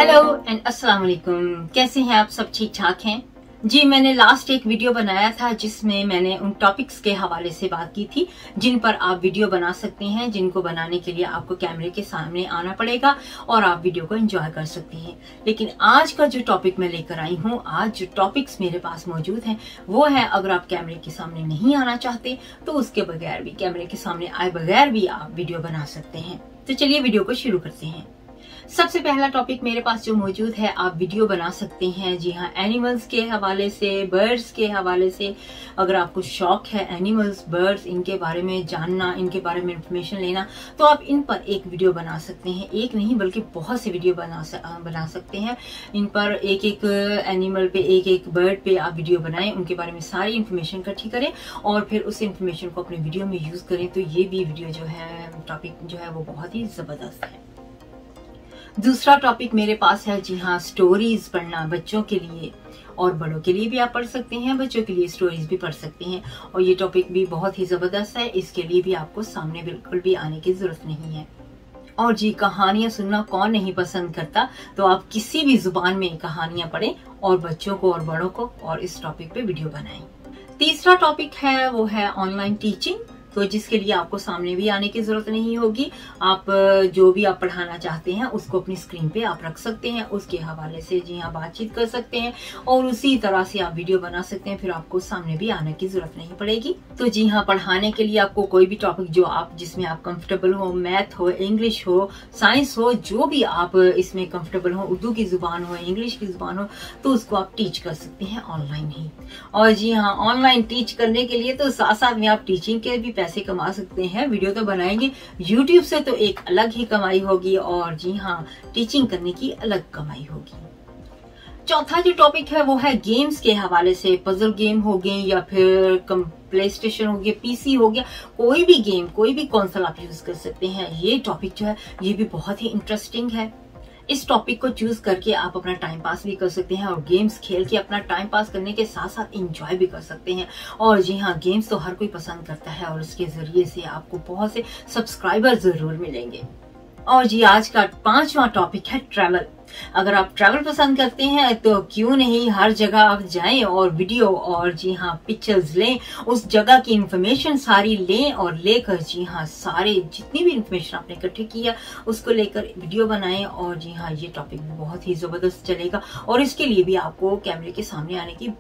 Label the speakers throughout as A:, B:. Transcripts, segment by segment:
A: Hello and अस्सलाम वालेकुम। कैसे हैं आप सब? ठीक ठाक हैं जी। मैंने लास्ट एक वीडियो बनाया था जिसमें मैंने उन टॉपिक्स के हवाले से बात की थी जिन पर आप वीडियो बना सकते हैं, जिनको बनाने के लिए आपको कैमरे के सामने आना पड़ेगा और आप वीडियो को एंजॉय कर सकते हैं। लेकिन आज का जो टॉपिक मैं लेकर आई हूँ, आज जो टॉपिक्स मेरे पास मौजूद हैं वो है, अगर आप कैमरे के सामने नहीं आना चाहते तो उसके बगैर भी, कैमरे के सामने आए बगैर भी आप वीडियो बना सकते हैं। तो चलिए वीडियो को शुरू करते हैं। सबसे पहला टॉपिक मेरे पास जो मौजूद है, आप वीडियो बना सकते हैं, जी हाँ, एनिमल्स के हवाले से, बर्ड्स के हवाले से। अगर आपको शौक है एनिमल्स, बर्ड्स, इनके बारे में जानना, इनके बारे में इंफॉर्मेशन लेना, तो आप इन पर एक वीडियो बना सकते हैं। एक नहीं बल्कि बहुत से वीडियो बना सकते हैं। इन पर एक एक एनिमल पे, एक एक बर्ड पे आप वीडियो बनाएं, उनके बारे में सारी इंफॉर्मेशन इकट्ठी करें और फिर उस इंफॉर्मेशन को अपने वीडियो में यूज करें। तो ये भी वीडियो जो है, टॉपिक जो है वो बहुत ही जबरदस्त है। दूसरा टॉपिक मेरे पास है, जी हाँ, स्टोरीज पढ़ना बच्चों के लिए और बड़ों के लिए भी आप पढ़ सकते हैं। बच्चों के लिए स्टोरीज भी पढ़ सकते हैं और ये टॉपिक भी बहुत ही जबरदस्त है। इसके लिए भी आपको सामने बिल्कुल भी आने की जरूरत नहीं है। और जी, कहानियां सुनना कौन नहीं पसंद करता, तो आप किसी भी जुबान में कहानियां पढ़ें और बच्चों को और बड़ों को, और इस टॉपिक पे वीडियो बनाएं। तीसरा टॉपिक है वो है ऑनलाइन टीचिंग, तो जिसके लिए आपको सामने भी आने की जरूरत नहीं होगी। आप जो भी आप पढ़ाना चाहते हैं उसको अपनी स्क्रीन पे आप रख सकते हैं, उसके हवाले से जी हाँ बातचीत कर सकते हैं और उसी तरह से आप वीडियो बना सकते हैं। फिर आपको सामने भी आने की जरूरत नहीं पड़ेगी। तो जी हाँ, पढ़ाने के लिए आपको कोई भी टॉपिक जो आप, जिसमें आप कंफर्टेबल हो, मैथ हो, इंग्लिश हो, साइंस हो, जो भी आप इसमें कंफर्टेबल हो, उर्दू की जुबान हो, इंग्लिश की जुबान हो, तो उसको आप टीच कर सकते हैं ऑनलाइन ही। और जी हाँ, ऑनलाइन टीच करने के लिए तो साथ साथ में आप टीचिंग के भी पैसे कमा सकते हैं। वीडियो तो बनाएंगे, यूट्यूब से तो एक अलग ही कमाई होगी और जी हाँ, टीचिंग करने की अलग कमाई होगी। चौथा जो टॉपिक है वो है गेम्स के हवाले से। पजल गेम हो गए या फिर प्ले स्टेशन हो गया, पीसी हो गया, कोई भी गेम, कोई भी कंसोल आप यूज कर सकते हैं। ये टॉपिक जो है ये भी बहुत ही इंटरेस्टिंग है। इस टॉपिक को चूज करके आप अपना टाइम पास भी कर सकते हैं और गेम्स खेल के अपना टाइम पास करने के साथ साथ एंजॉय भी कर सकते हैं। और जी हाँ, गेम्स तो हर कोई पसंद करता है और इसके जरिए से आपको बहुत से सब्सक्राइबर जरूर मिलेंगे। और जी, आज का पांचवा टॉपिक है ट्रैवल। अगर आप ट्रैवल पसंद करते हैं तो क्यों नहीं हर जगह आप जाएं और वीडियो और जी हाँ पिक्चर्स लें, उस जगह की इंफॉर्मेशन सारी लें और लेकर जी हाँ सारे जितनी भी इंफॉर्मेशन आपने इकट्ठी की है उसको लेकर वीडियो बनाएं। और जी हाँ, ये टॉपिक भी बहुत ही जबरदस्त चलेगा और इसके लिए भी आपको कैमरे के सामने आने की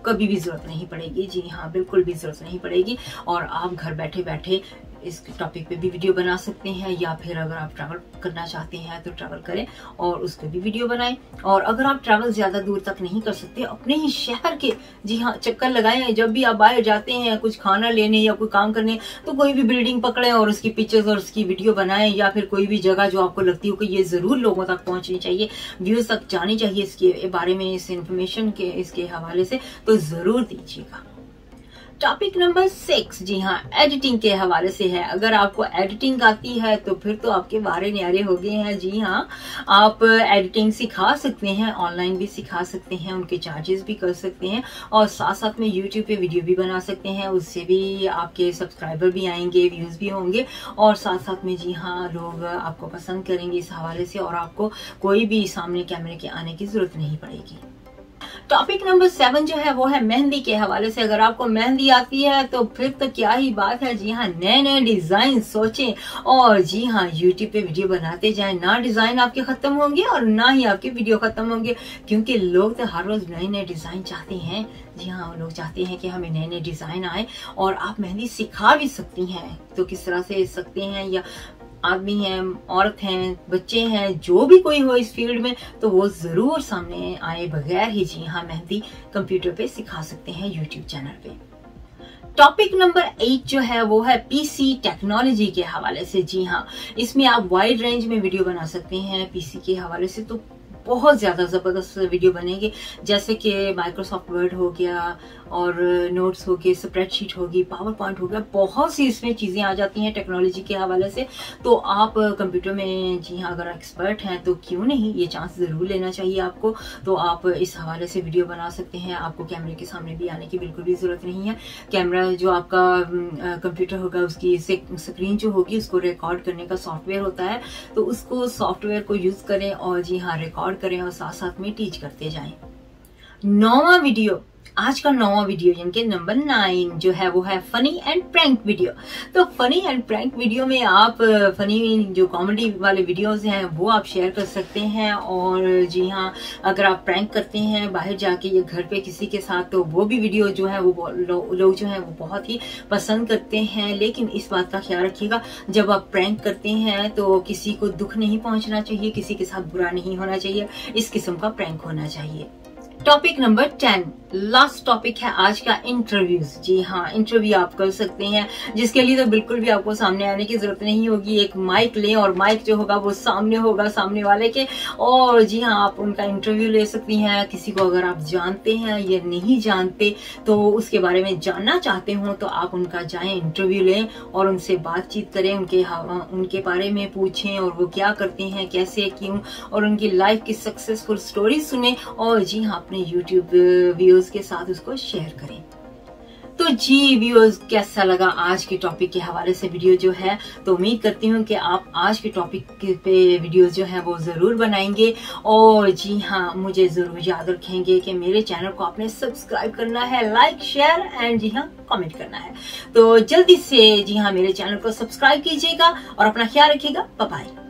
A: कभी भी जरूरत नहीं पड़ेगी। जी हाँ, बिल्कुल भी जरूरत नहीं पड़ेगी और आप घर बैठे बैठे इस टॉपिक पे भी वीडियो बना सकते हैं। या फिर अगर आप ट्रैवल करना चाहते हैं तो ट्रैवल करें और उसको भी वीडियो बनाएं। और अगर आप ट्रैवल ज्यादा दूर तक नहीं कर सकते, अपने ही शहर के जी हाँ चक्कर लगाएं। जब भी आप बाहर जाते हैं कुछ खाना लेने या कोई काम करने, तो कोई भी बिल्डिंग पकड़ें और उसकी पिक्चर्स और उसकी वीडियो बनाएं। या फिर कोई भी जगह जो आपको लगती हो कि ये जरूर लोगों तक पहुंचनी चाहिए, व्यूज तक जानी चाहिए, इसके बारे में, इस इंफॉर्मेशन के, इसके हवाले से, तो जरूर दीजिएगा। टॉपिक नंबर 6, जी हाँ, एडिटिंग के हवाले से है। अगर आपको एडिटिंग आती है तो फिर तो आपके वारे न्यारे हो गए हैं। जी हाँ, आप एडिटिंग सिखा सकते हैं, ऑनलाइन भी सिखा सकते हैं, उनके चार्जेस भी कर सकते हैं और साथ साथ में यूट्यूब पे वीडियो भी बना सकते हैं। उससे भी आपके सब्सक्राइबर भी आएंगे, व्यूज भी होंगे और साथ साथ में जी हाँ लोग आपको पसंद करेंगे इस हवाले से और आपको कोई भी सामने कैमरे के आने की जरूरत नहीं पड़ेगी। टॉपिक नंबर 7 जो है वो है मेहंदी के हवाले से। अगर आपको मेहंदी आती है तो फिर तो क्या ही बात है। जी हाँ, नए नए डिजाइन सोचें और जी हाँ यूट्यूब पे वीडियो बनाते जाएं। ना डिजाइन आपके खत्म होंगे और ना ही आपके वीडियो खत्म होंगे, क्योंकि लोग तो हर रोज नए नए डिजाइन चाहते हैं। जी हाँ, लोग चाहते हैं कि हमें नए नए डिजाइन आए और आप मेहंदी सिखा भी सकती हैं। तो किस तरह से सकते हैं, या आदमी हैं, औरत हैं, बच्चे हैं, जो भी कोई हो इस फील्ड में, तो वो जरूर सामने आए बगैर ही जी हाँ मेहंदी कंप्यूटर पे सिखा सकते हैं यूट्यूब चैनल पे। टॉपिक नंबर 8 जो है वो है पीसी टेक्नोलॉजी के हवाले से। जी हाँ, इसमें आप वाइड रेंज में वीडियो बना सकते हैं पीसी के हवाले से। तो बहुत ज्यादा जबरदस्त वीडियो बनेंगे, जैसे कि माइक्रोसॉफ्ट वर्ड हो गया और नोट्स हो गए, स्प्रेडशीट होगी, पावर पॉइंट हो गया, बहुत सी इसमें चीजें आ जाती हैं टेक्नोलॉजी के हवाले से। तो आप कंप्यूटर में जी हाँ अगर एक्सपर्ट हैं तो क्यों नहीं, ये चांस जरूर लेना चाहिए आपको। तो आप इस हवाले से वीडियो बना सकते हैं। आपको कैमरे के सामने भी आने की बिल्कुल भी जरूरत नहीं है। कैमरा जो आपका कंप्यूटर होगा उसकी स्क्रीन जो होगी उसको रिकॉर्ड करने का सॉफ्टवेयर होता है, तो उसको सॉफ्टवेयर को यूज करें और जी हाँ रिकॉर्ड रिकॉर्ड करें और साथ साथ में टीच करते जाएं। 9वां वीडियो, आज का 9वां वीडियो जिनके नंबर 9 जो है वो है फनी एंड प्रैंक वीडियो। तो फनी एंड प्रैंक वीडियो में आप फनी जो कॉमेडी वाले वीडियोस हैं वो आप शेयर कर सकते हैं। और जी हाँ, अगर आप प्रैंक करते हैं बाहर जाके या घर पे किसी के साथ, तो वो भी वीडियो जो है वो लोग जो है वो बहुत ही पसंद करते हैं। लेकिन इस बात का ख्याल रखिएगा, जब आप प्रैंक करते हैं तो किसी को दुख नहीं पहुंचना चाहिए, किसी के साथ बुरा नहीं होना चाहिए, इस किस्म का प्रैंक होना चाहिए। टॉपिक नंबर 10, लास्ट टॉपिक है आज का, इंटरव्यूज। जी हाँ, इंटरव्यू आप कर सकते हैं, जिसके लिए तो बिल्कुल भी आपको सामने आने की जरूरत नहीं होगी। एक माइक लें और माइक जो होगा वो सामने होगा, सामने वाले के, और जी हाँ, आप उनका इंटरव्यू ले सकती हैं। किसी को अगर आप जानते हैं या नहीं जानते, तो उसके बारे में जानना चाहते हो, तो आप उनका जाएं, इंटरव्यू लें और उनसे बातचीत करें, उनके बारे में पूछें और वो क्या करते हैं, कैसे, क्यों, और उनकी लाइफ की सक्सेसफुल स्टोरी सुने। और जी हाँ, अपने यूट्यूब व्यूअर्स के साथ उसको शेयर करें। तो जी व्यूअर्स, कैसा लगा आज के टॉपिक के हवाले से वीडियो जो है? तो उम्मीद करती हूँ कि आप आज के टॉपिक पे वीडियोस जो है वो जरूर बनाएंगे। और जी हाँ, मुझे जरूर याद रखेंगे कि मेरे चैनल को आपने सब्सक्राइब करना है, लाइक, शेयर एंड जी हाँ कमेंट करना है। तो जल्दी से जी हाँ मेरे चैनल को सब्सक्राइब कीजिएगा और अपना ख्याल रखिएगा। Bye bye.